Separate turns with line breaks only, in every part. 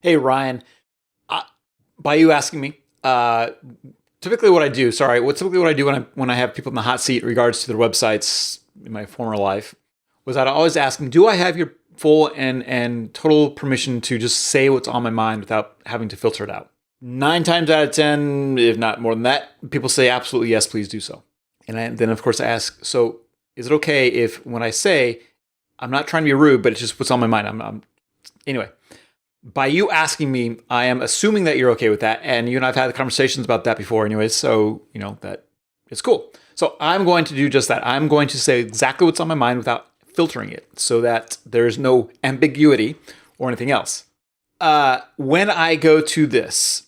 Hey Ryan, uh, by you asking me, typically what I do, sorry, what typically what I do when I have people in the hot seat in regards to their websites in my former life was that I always ask them, do I have your full and total permission to just say what's on my mind without having to filter it out? 9 times out of 10, if not more than that, people say absolutely yes, please do so. Then of course I ask, so is it okay if when I say I'm not trying to be rude, but it's just what's on my mind? Anyway, by you asking me, I am assuming that you're okay with that. And you and I've had conversations about that before, anyways. So, that it's cool. So I'm going to do just that. I'm going to say exactly what's on my mind without filtering it so that there's no ambiguity or anything else. When I go to this,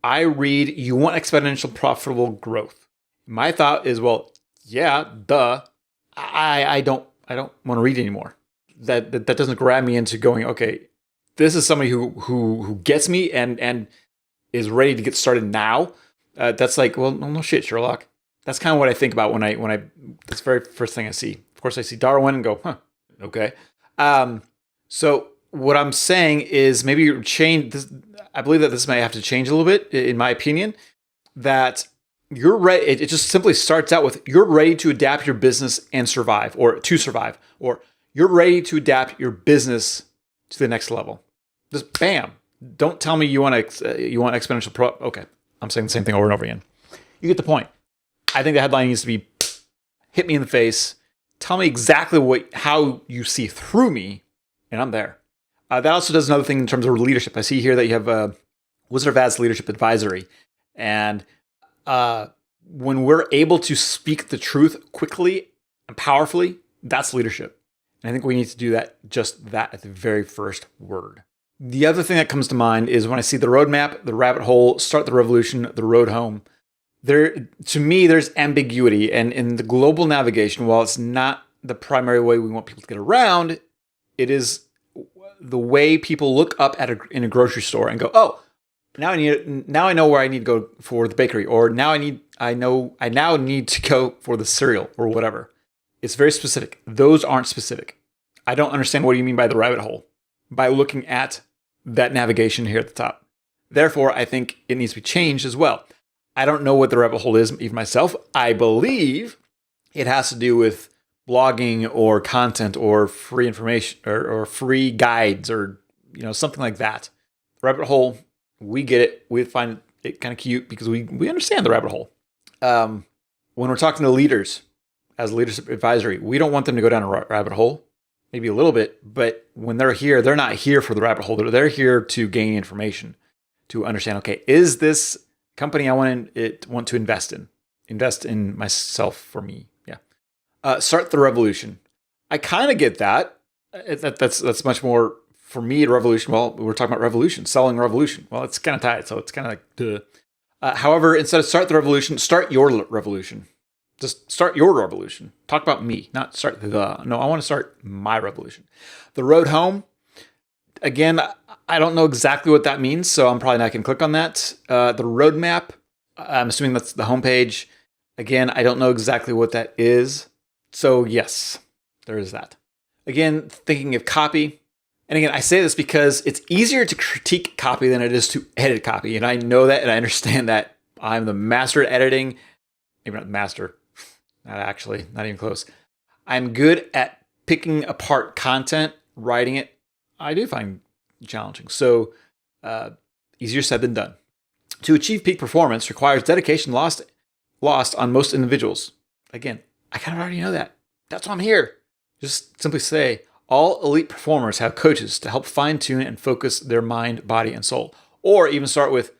I read, you want exponential profitable growth. My thought is, well, yeah, duh. I don't want to read anymore. That doesn't grab me into going, okay, this is somebody who gets me and is ready to get started now. That's like, well, no shit, Sherlock. That's kind of what I think about when I that's the very first thing I see. Of course, I see Darwin and go, huh, okay. So what I'm saying is maybe you change this. I believe that this may have to change a little bit, in my opinion. That you're ready. It just simply starts out with you're ready to adapt your business and survive, or to survive, or you're ready to adapt your business to the next level. Just bam. Don't tell me you want exponential pro. Okay, I'm saying the same thing over and over again. You get the point. I think the headline needs to be hit me in the face. Tell me exactly how you see through me, and I'm there. That also does another thing in terms of leadership. I see here that you have a Wizard of Ad's Leadership Advisory, and when we're able to speak the truth quickly and powerfully, that's leadership. And I think we need to do that at the very first word. The other thing that comes to mind is when I see the roadmap, the rabbit hole, start the revolution, the road home. To me, there's ambiguity. And in the global navigation, while it's not the primary way we want people to get around, it is the way people look up in a grocery store and go, oh, now I know where I need to go for the bakery, or now I now need to go for the cereal or whatever. It's very specific. Those aren't specific. I don't understand what you mean by the rabbit hole by looking at that navigation here at the top. Therefore, I think it needs to be changed as well. I don't know what the rabbit hole is, even myself. I believe it has to do with blogging or content or free information or free guides or something like that. Rabbit hole, we get it. We find it kind of cute because we understand the rabbit hole. When we're talking to leaders as leadership advisory, we don't want them to go down a rabbit hole. Maybe a little bit, but when they're here, they're not here for the rabbit hole. They're here to gain information, to understand, okay, is this company I want to invest in myself, for me? Yeah. Start the revolution. I kind of get that. That's much more for me, revolution. Well, we're talking about revolution, selling revolution. Well, it's kind of tied, so it's kind of like, duh. However, instead of start the revolution, start your revolution. Just start your revolution. Talk about me, not start no, I want to start my revolution. The road home, again, I don't know exactly what that means, so I'm probably not going to click on that. The roadmap, I'm assuming that's the homepage. Again, I don't know exactly what that is. So yes, there is that. Again, thinking of copy. And again, I say this because it's easier to critique copy than it is to edit copy. And I know that, and I understand that. I'm the master at editing. Maybe not the master. Not actually, not even close. I'm good at picking apart content, writing it. I do find challenging. So easier said than done. To achieve peak performance requires dedication lost on most individuals. Again, I kind of already know that. That's why I'm here. Just simply say, all elite performers have coaches to help fine-tune and focus their mind, body, and soul. Or even start with,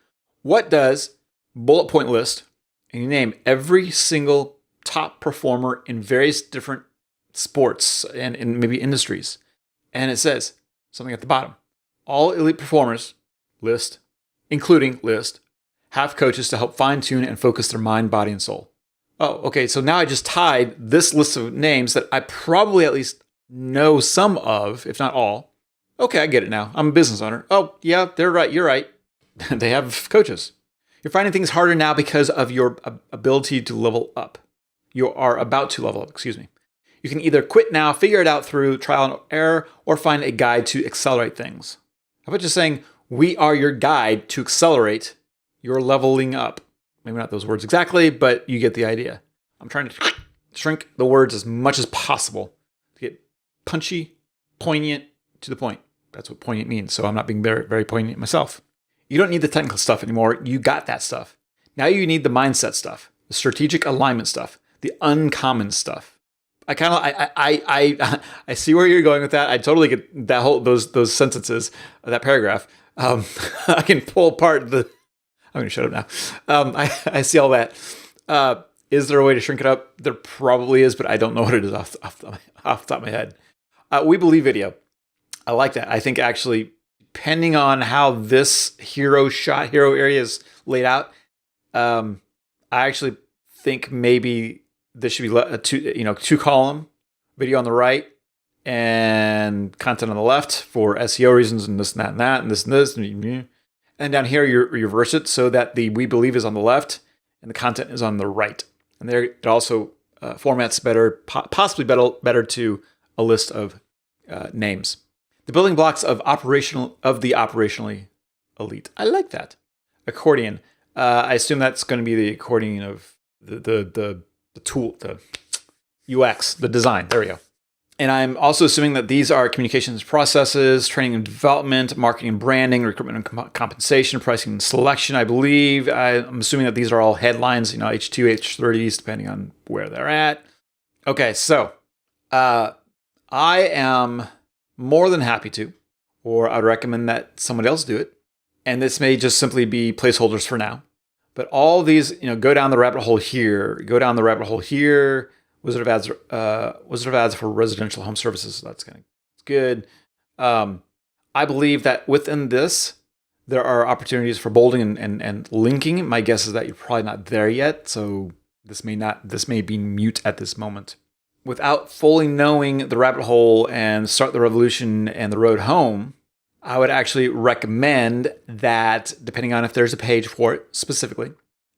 what does bullet point list, and you name every single top performer in various different sports and in maybe industries. And it says something at the bottom. All elite performers including have coaches to help fine-tune and focus their mind, body, and soul. Oh, okay. So now I just tied this list of names that I probably at least know some of, if not all. Okay, I get it now. I'm a business owner. Oh, yeah, they're right. You're right. They have coaches. You're finding things harder now because of your ability to level up. You are about to level up, excuse me. You can either quit now, figure it out through trial and error, or find a guide to accelerate things. How about just saying, We are your guide to accelerate your leveling up. Maybe not those words exactly, but you get the idea. I'm trying to shrink the words as much as possible to get punchy, poignant, to the point. That's what poignant means. So I'm not being very, very poignant myself. You don't need the technical stuff anymore. You got that stuff. Now you need the mindset stuff, the strategic alignment stuff, the uncommon stuff. I see where you're going with that. I totally get that those sentences, that paragraph. I can pull apart the. I'm going to shut up now. I see all that. Is there a way to shrink it up? There probably is, but I don't know what it is off the top of my head. We believe video. I like that. I think actually, depending on how this hero area is laid out, I actually think maybe this should be a two column video on the right and content on the left for SEO reasons and this and that and that and this and this. And down here, you reverse it so that the we believe is on the left and the content is on the right. And there it also formats better, possibly better to a list of names. The building blocks of the operationally elite. I like that. Accordion. I assume that's going to be the accordion of the tool, the UX, the design. There we go. And I'm also assuming that these are communications processes, training and development, marketing and branding, recruitment and compensation, pricing and selection, I believe. I'm assuming that these are all headlines, H2, H30s, depending on where they're at. Okay, so I am more than happy to, or I'd recommend that somebody else do it. And this may just simply be placeholders for now. But all these, go down the rabbit hole here, Wizard of Ads for residential home services. So that's good. I believe that within this, there are opportunities for bolding and linking. My guess is that you're probably not there yet. So this may be mute at this moment. Without fully knowing the rabbit hole and start the revolution and the road home, I would actually recommend that, depending on if there's a page for it specifically,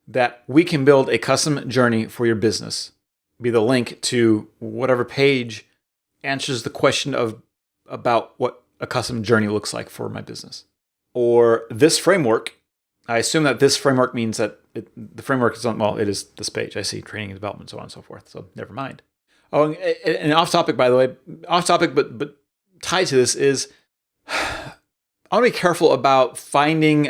that we can build a custom journey for your business. Be the link to whatever page answers the question about what a custom journey looks like for my business. Or this framework, I assume that this framework means that the framework is it is this page. I see training and development, so on and so forth. So never mind. Oh, and off topic, by the way, but tied to this is, I want to be careful about finding,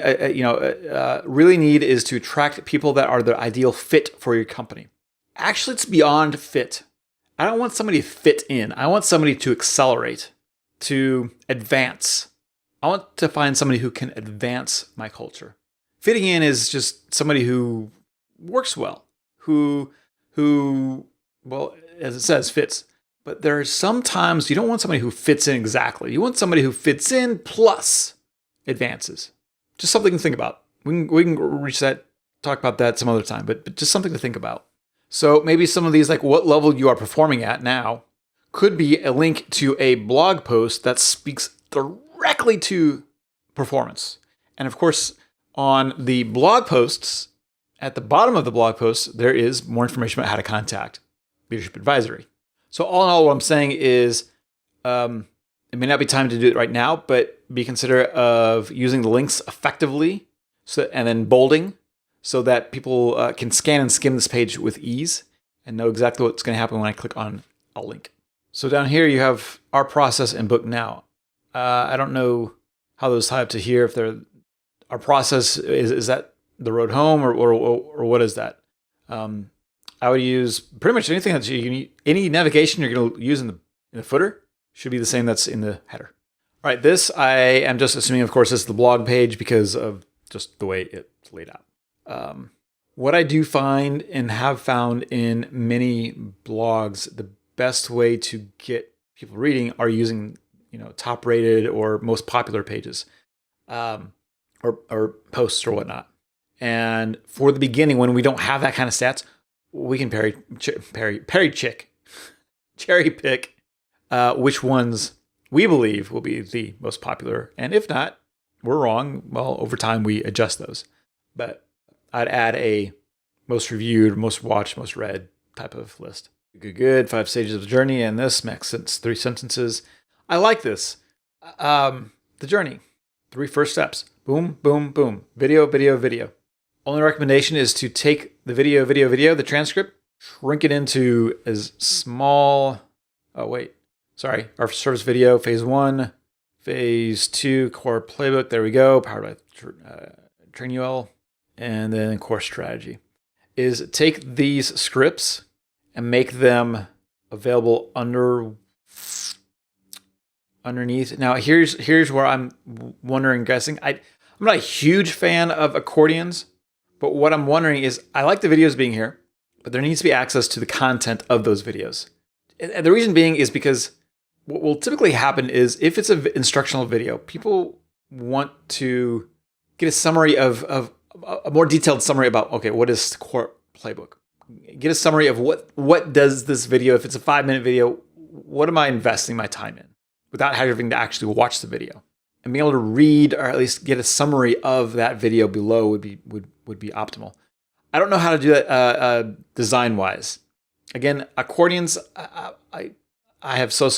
really need is to attract people that are the ideal fit for your company. Actually, it's beyond fit. I don't want somebody to fit in. I want somebody to accelerate, to advance. I want to find somebody who can advance my culture. Fitting in is just somebody who works well, who, well, as it says, fits. But there are sometimes you don't want somebody who fits in exactly. You want somebody who fits in plus advances. Just something to think about. We can reach that, talk about that some other time, but just something to think about. So maybe some of these, like what level you are performing at now, could be a link to a blog post that speaks directly to performance. And of course, on the blog posts, at the bottom of the blog post, there is more information about how to contact Leadership Advisory. So all in all, what I'm saying is, it may not be time to do it right now, but be considerate of using the links effectively, and then bolding, so that people can scan and skim this page with ease and know exactly what's going to happen when I click on a link. So down here, you have our process and book now. I don't know how those tie up to here. If they're our process, is that the road home or what is that? I would use pretty much anything that you need. Any navigation you're going to use in the footer should be the same that's in the header. All right, this I am just assuming, of course, this is the blog page because of just the way it's laid out. What I do find and have found in many blogs, the best way to get people reading are using, top rated or most popular pages, or posts or whatnot. And for the beginning, when we don't have that kind of stats, we can cherry pick which ones we believe will be the most popular. And if not, we're wrong. Well, over time we adjust those. But I'd add a most reviewed, most watched, most read type of list. Good. 5 stages of the journey, and this makes sense. 3 sentences. I like this. The journey. 3 first steps. Boom, boom, boom. Video, video, video. Only recommendation is to take the video, the transcript, shrink it into as small. Oh, wait. Sorry. Our service video, phase 1, phase 2, core playbook. There we go. Powered by TrainUL. And then core strategy. Is take these scripts and make them available underneath. Now, here's where I'm wondering, guessing. I'm not a huge fan of accordions, but what I'm wondering is I like the videos being here, but there needs to be access to the content of those videos. And the reason being is because what will typically happen is if it's an instructional video, people want to get a summary of a more detailed summary about, okay, what is the core playbook? Get a summary of what does this video, if it's a 5-minute video, what am I investing my time in without having to actually watch the video? And being able to read or at least get a summary of that video below would be optimal. I don't know how to do that design-wise. Again, accordions, I have so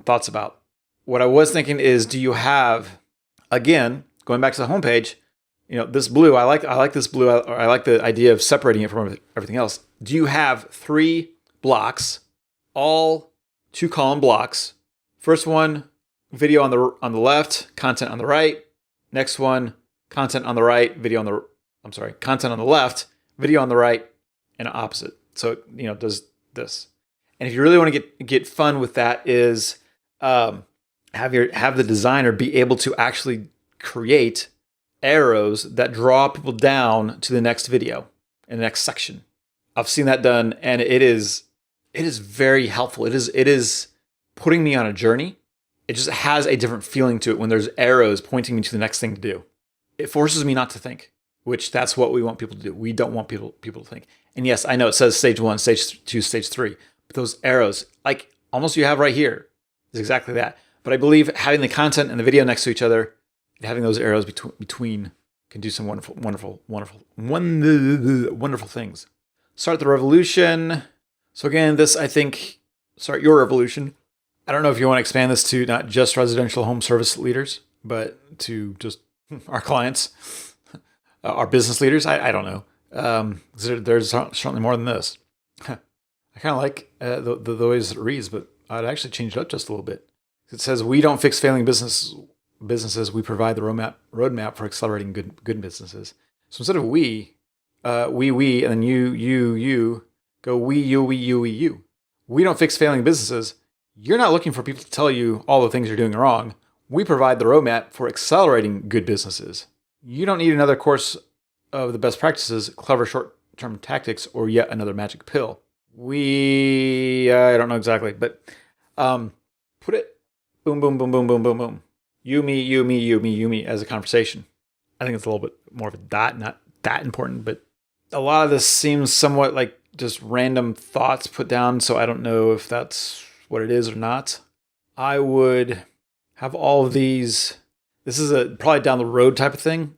thoughts about. What I was thinking is, do you have, again, going back to the homepage, this blue, I like this blue, or I like the idea of separating it from everything else. Do you have 3 blocks, all 2-column blocks? First one, video on the left, content on the right. Next one, content on the right, content on the left, video on the right, and opposite. So, does this. And if you really want to get fun with that, is have the designer be able to actually create arrows that draw people down to the next video and the next section. I've seen that done, and it is very helpful. It is putting me on a journey. It just has a different feeling to it when there's arrows pointing me to the next thing to do. It forces me not to think, which that's what we want people to do. We don't want people to think. And yes, I know it says stage 1, stage 2, stage 3, but those arrows, like almost you have right here, is exactly that. But I believe having the content and the video next to each other, and having those arrows between can do some wonderful things. Start the revolution. So again, this, I think, start your revolution. I don't know if you want to expand this to not just residential home service leaders, but to just our clients, our business leaders. I don't know. There's certainly more than this. I kind of like the ways it reads, but I'd actually change it up just a little bit. It says, we don't fix failing businesses, we provide the roadmap for accelerating good businesses. So instead of we, and then you, go we, you. We don't fix failing businesses. You're not looking for people to tell you all the things you're doing wrong. We provide the roadmap for accelerating good businesses. You don't need another course of the best practices, clever short-term tactics, or yet another magic pill. I don't know exactly, but put it boom, boom, boom, boom, boom, boom, boom. You, me as a conversation. I think it's a little bit more of a dot, not that important, but a lot of this seems somewhat like just random thoughts put down, so I don't know if that's what it is or not. I would have all of these. This is a probably down the road type of thing.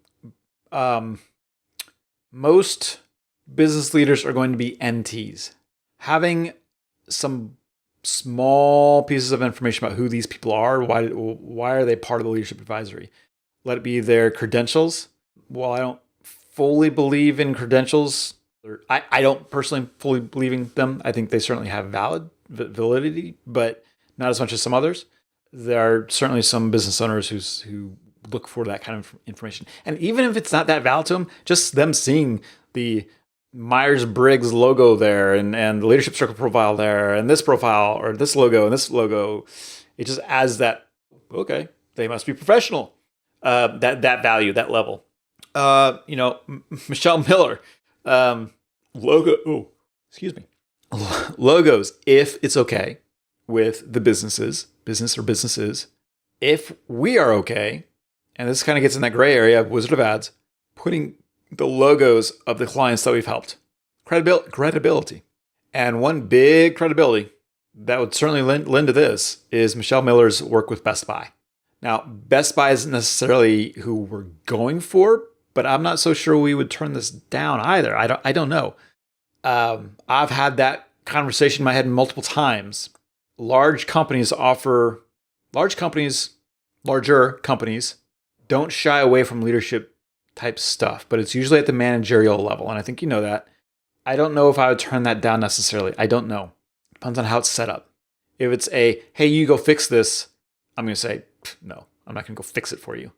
Most business leaders are going to be NTs. Having some small pieces of information about who these people are, why are they part of the leadership advisory? Let it be their credentials. While I don't fully believe in credentials, I don't personally fully believe in them. I think they certainly have validity, but not as much as some others. There are certainly some business owners who look for that kind of information. And even if it's not that valid to them, just them seeing the Myers-Briggs logo there and the leadership circle profile there and this profile or this logo and this logo, it just adds that, okay, they must be professional. That value, that level. Michelle Miller, logos, if it's okay with the business or businesses, if we are okay, and this kind of gets in that gray area of Wizard of Ads, putting the logos of the clients that we've helped. Credibility. And one big credibility that would certainly lend to this is Michelle Miller's work with Best Buy. Now, Best Buy isn't necessarily who we're going for, but I'm not so sure we would turn this down either. I don't know. I've had that conversation in my head multiple times. Larger companies don't shy away from leadership type stuff, but it's usually at the managerial level. And I think you know that. I don't know if I would turn that down necessarily. I don't know. Depends on how it's set up. If it's a, hey, you go fix this, I'm going to say, no, I'm not going to go fix it for you.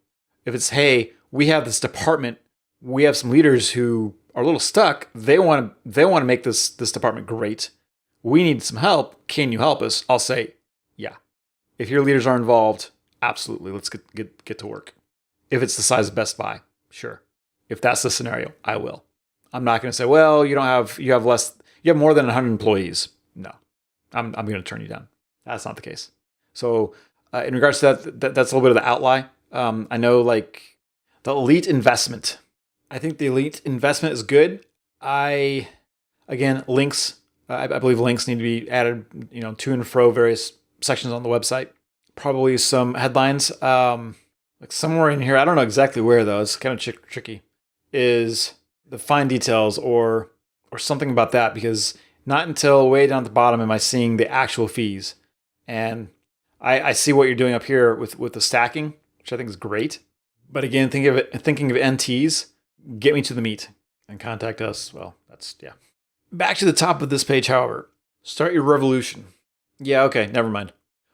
If it's, hey, we have this department, we have some leaders who are a little stuck. They want to make this department great. We need some help. Can you help us? I'll say, yeah. If your leaders are involved, absolutely. Let's get to work. If it's the size of Best Buy, sure. If that's the scenario, I will. I'm not going to say, well, you have more than 100 employees. No, I'm going to turn you down. That's not the case. So in regards to that's a little bit of the outline. I know like the elite investment. I think the elite investment is good. Links. I believe links need to be added, to and fro various sections on the website. Probably some headlines. Like somewhere in here, I don't know exactly where though. It's kind of tricky. Is the fine details or something about that, because not until way down at the bottom am I seeing the actual fees. And I see what you're doing up here with the stacking, which I think is great. But again, thinking of NTs, get me to the meat and contact us. Well, that's, yeah. Back to the top of this page, however, start your revolution. Yeah, okay, never mind.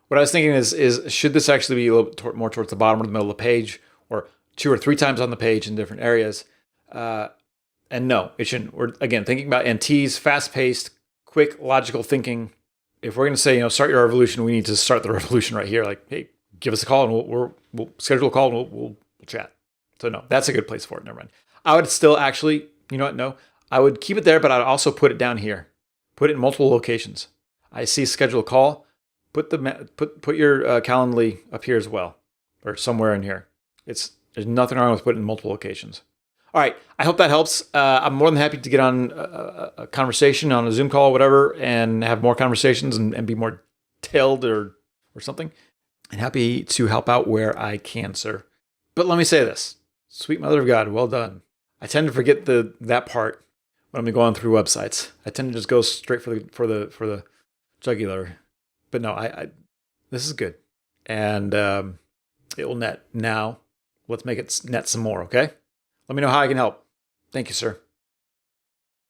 What I was thinking is should this actually be a little bit more towards the bottom or the middle of the page, or 2 or 3 times on the page in different areas? And no, it shouldn't. We're, again, thinking about NTs, fast-paced, quick, logical thinking. If we're going to say, start your revolution, we need to start the revolution right here. Like, hey, give us a call and we'll schedule a call and we'll chat. So no, that's a good place for it. Never mind. I would still actually, you know what? No, I would keep it there, but I'd also put it down here. Put it in multiple locations. I see schedule a call. Put your Calendly up here as well, or somewhere in here. There's nothing wrong with putting it in multiple locations. All right, I hope that helps. I'm more than happy to get on a conversation on a Zoom call or whatever and have more conversations and be more detailed or something. And happy to help out where I can, sir. But let me say this. Sweet Mother of God, well done. I tend to forget that part when I'm going through websites. I tend to just go straight for the jugular. But no, I this is good. And it will net. Now, let's make it net some more, okay? Let me know how I can help. Thank you, sir.